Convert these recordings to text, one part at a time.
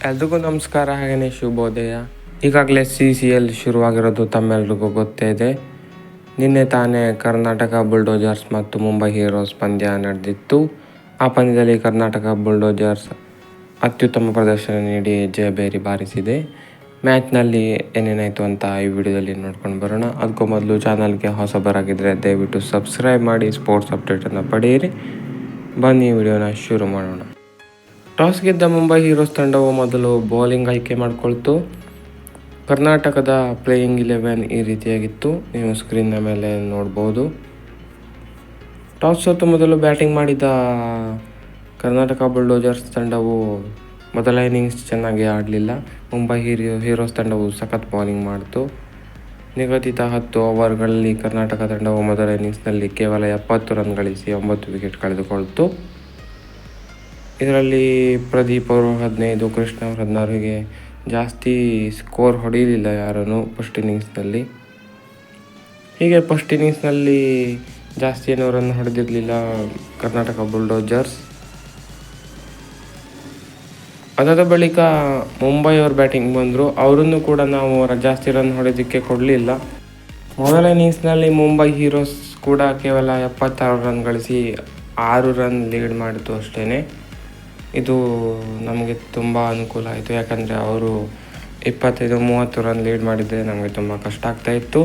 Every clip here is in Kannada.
ಎಲ್ರಿಗೂ ನಮಸ್ಕಾರ, ಹಾಗೆಯೇ ಶುಭೋದಯ. ಈಗಾಗಲೇ CCL ಶುರುವಾಗಿರೋದು ತಮ್ಮೆಲ್ರಿಗೂ ಗೊತ್ತೇ ಇದೆ. ನಿನ್ನೆ ತಾನೇ ಕರ್ನಾಟಕ ಬುಲ್ಡೋಜರ್ಸ್ ಮತ್ತು ಮುಂಬೈ ಹೀರೋಸ್ ಪಂದ್ಯ ನಡೆದಿತ್ತು. ಆ ಪಂದ್ಯದಲ್ಲಿ ಕರ್ನಾಟಕ ಬುಲ್ಡೋಜರ್ಸ್ ಅತ್ಯುತ್ತಮ ಪ್ರದರ್ಶನ ನೀಡಿ ಜಯಭೇರಿ ಬಾರಿಸಿದೆ. ಮ್ಯಾಚ್ನಲ್ಲಿ ಏನೇನಾಯಿತು ಅಂತ ಈ ವಿಡಿಯೋದಲ್ಲಿ ನೋಡ್ಕೊಂಡು ಬರೋಣ. ಅದಕ್ಕೂ ಮೊದಲು ಚಾನಲ್ಗೆ ಹೊಸಬರಾಗಿದ್ದರೆ ದಯವಿಟ್ಟು ಸಬ್ಸ್ಕ್ರೈಬ್ ಮಾಡಿ ಸ್ಪೋರ್ಟ್ಸ್ ಅಪ್ಡೇಟನ್ನು ಪಡೆಯಿರಿ. ಬನ್ನಿ ವಿಡಿಯೋನ ಶುರು ಮಾಡೋಣ. ಟಾಸ್ ಗೆದ್ದ ಮುಂಬೈ ಹೀರೋಸ್ ತಂಡವು ಮೊದಲು ಬೌಲಿಂಗ್ ಆಯ್ಕೆ ಮಾಡಿಕೊಳ್ತು. ಕರ್ನಾಟಕದ ಪ್ಲೇಯಿಂಗ್ 11 ಈ ರೀತಿಯಾಗಿತ್ತು, ನೀವು ಸ್ಕ್ರೀನ್ನ ಮೇಲೆ ನೋಡ್ಬೋದು. ಟಾಸ್ ಸೋತು ಮೊದಲು ಬ್ಯಾಟಿಂಗ್ ಮಾಡಿದ ಕರ್ನಾಟಕ ಬುಲ್ಡೋಜರ್ಸ್ ತಂಡವು ಮೊದಲ ಇನ್ನಿಂಗ್ಸ್ ಚೆನ್ನಾಗಿ ಆಡಲಿಲ್ಲ. ಮುಂಬೈ ಹೀರೋಸ್ ತಂಡವು ಸಖತ್ ಬೌಲಿಂಗ್ ಮಾಡಿತು. ನಿಗದಿತ 10 ಓವರ್ಗಳಲ್ಲಿ ಕರ್ನಾಟಕ ತಂಡವು ಮೊದಲ ಇನ್ನಿಂಗ್ಸ್ನಲ್ಲಿ ಕೇವಲ 70 ರನ್ ಗಳಿಸಿ 9 ವಿಕೆಟ್ ಕಳೆದುಕೊಳ್ತು. ಇದರಲ್ಲಿ ಪ್ರದೀಪ್ ಅವರು 15, ಕೃಷ್ಣ ಅವರು 16, ಹೀಗೆ ಜಾಸ್ತಿ ಸ್ಕೋರ್ ಹೊಡೆಯಲಿಲ್ಲ ಯಾರೂ ಫಸ್ಟ್ ಇನ್ನಿಂಗ್ಸ್ನಲ್ಲಿ. ಹೀಗೆ ಫಸ್ಟ್ ಇನ್ನಿಂಗ್ಸ್ನಲ್ಲಿ ಜಾಸ್ತಿ ಏನೋ ರನ್ ಹೊಡೆದಿರಲಿಲ್ಲ ಕರ್ನಾಟಕ ಬುಲ್ಡೋಜರ್ಸ್. ಅದಾದ ಬಳಿಕ ಮುಂಬೈ ಅವರು ಬ್ಯಾಟಿಂಗ್ ಬಂದರು. ಅವರನ್ನು ಕೂಡ ನಾವು ಜಾಸ್ತಿ ರನ್ ಹೊಡೆಯೋದಕ್ಕೆ ಕೊಡಲಿಲ್ಲ. ಮೊದಲ ಇನ್ನಿಂಗ್ಸ್ನಲ್ಲಿ ಮುಂಬೈ ಹೀರೋಸ್ ಕೂಡ ಕೇವಲ 76 ರನ್ ಗಳಿಸಿ 6 ರನ್ ಲೀಡ್ ಮಾಡಿತು ಅಷ್ಟೇ. ಇದು ನಮಗೆ ತುಂಬ ಅನುಕೂಲ ಆಯಿತು, ಯಾಕಂದರೆ ಅವರು 25-30 ರನ್ ಲೀಡ್ ಮಾಡಿದರೆ ನಮಗೆ ತುಂಬ ಕಷ್ಟ ಆಗ್ತಾಯಿತ್ತು.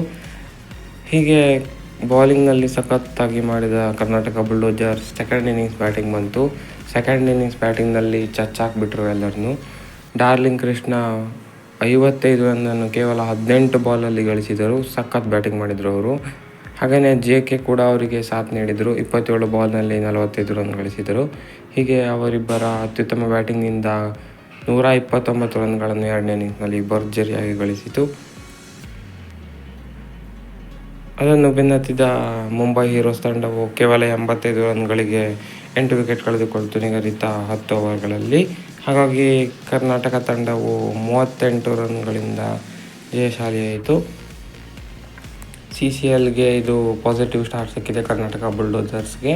ಹೀಗೆ ಬೌಲಿಂಗ್ನಲ್ಲಿ ಸಖತ್ತಾಗಿ ಮಾಡಿದ ಕರ್ನಾಟಕ ಬುಲ್ಡೋಜರ್ಸ್ ಸೆಕೆಂಡ್ ಇನ್ನಿಂಗ್ಸ್ ಬ್ಯಾಟಿಂಗ್ ಬಂತು. ಸೆಕೆಂಡ್ ಇನ್ನಿಂಗ್ಸ್ ಬ್ಯಾಟಿಂಗ್ನಲ್ಲಿ ಚಚ್ಚಾಕ್ಬಿಟ್ರು ಎಲ್ಲರನ್ನೂ. ಡಾರ್ಲಿಂಗ್ ಕೃಷ್ಣ 55 ರನ್ನನ್ನು ಕೇವಲ 18 ಬಾಲಲ್ಲಿ ಗಳಿಸಿದರು. ಸಖತ್ ಬ್ಯಾಟಿಂಗ್ ಮಾಡಿದರು ಅವರು. ಹಾಗೆಯೇ JK ಕೂಡ ಅವರಿಗೆ ಸಾಥ್ ನೀಡಿದರು. 27 ಬಾಲ್ನಲ್ಲಿ 45 ರನ್ ಗಳಿಸಿದರು. ಹೀಗೆ ಅವರಿಬ್ಬರ ಅತ್ಯುತ್ತಮ ಬ್ಯಾಟಿಂಗಿಂದ 129 ರನ್ಗಳನ್ನು ಎರಡನೇ ಇನ್ನಿಂಗ್ಸ್ನಲ್ಲಿ ಭರ್ಜರಿಯಾಗಿ ಗಳಿಸಿತು. ಅದನ್ನು ಬೆನ್ನತ್ತಿದ ಮುಂಬೈ ಹೀರೋಸ್ ತಂಡವು ಕೇವಲ 85 ರನ್ಗಳಿಗೆ 8 ವಿಕೆಟ್ ಕಳೆದುಕೊಳ್ತು ನಿಗದಿತ 10 ಓವರ್ಗಳಲ್ಲಿ. ಹಾಗಾಗಿ ಕರ್ನಾಟಕ ತಂಡವು 38 ರನ್ಗಳಿಂದ ಜಯಶಾಲಿಯಾಯಿತು. CCLಗೆ ಇದು ಪಾಸಿಟಿವ್ ಸ್ಟಾರ್ಟ್ ಸಿಕ್ಕಿದೆ ಕರ್ನಾಟಕ ಬುಲ್ಡೋಜರ್ಸ್ಗೆ.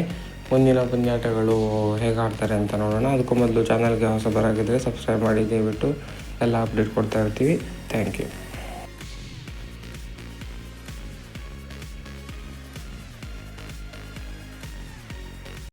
ಮುಂದಿನ ಪಂದ್ಯಾಟಗಳು ಹೇಗೆ ಆಡ್ತಾರೆ ಅಂತ ನೋಡೋಣ. ಅದಕ್ಕೂ ಮೊದಲು ಚಾನಲ್ಗೆ ಹೊಸಬರಾಗಿದ್ದರೆ ಸಬ್ಸ್ಕ್ರೈಬ್ ಮಾಡಿ, ದಯವಿಟ್ಟು ಎಲ್ಲ ಅಪ್ಡೇಟ್ ಕೊಡ್ತಾ ಇರ್ತೀವಿ. Thank you.